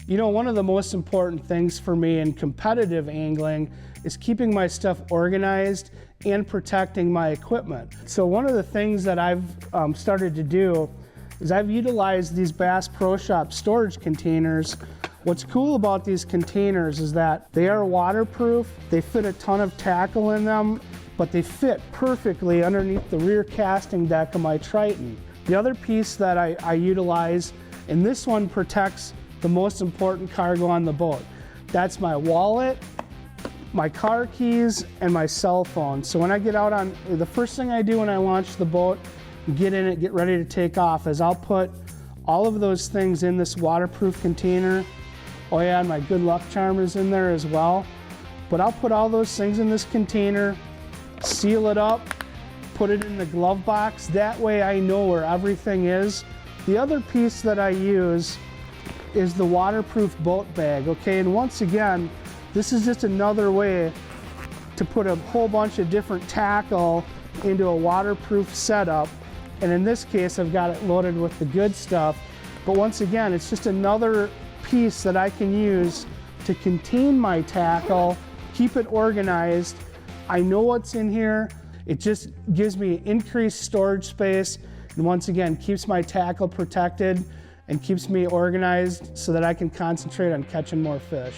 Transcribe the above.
You know, one of the most important things for me in competitive angling is keeping my stuff organized and protecting my equipment. So one of the things that I've started to do is I've utilized these Bass Pro Shop storage containers. What's cool about these containers is that they are waterproof, they fit a ton of tackle in them, but they fit perfectly underneath the rear casting deck of my Triton. The other piece that I utilize, and this one protects the most important cargo on the boat. That's my wallet, my car keys, and my cell phone. So when I get out on, the first thing I do when I launch the boat, get in it, get ready to take off, is I'll put all of those things in this waterproof container. Oh yeah, and my good luck charm is in there as well. But I'll put all those things in this container, seal it up, put it in the glove box. That way I know where everything is. The other piece that I use is the waterproof boat bag, okay? And once again, this is just another way to put a whole bunch of different tackle into a waterproof setup. And in this case, I've got it loaded with the good stuff. But once again, it's just another piece that I can use to contain my tackle, keep it organized. I know what's in here. It just gives me increased storage space, and once again, keeps my tackle protected and keeps me organized so that I can concentrate on catching more fish.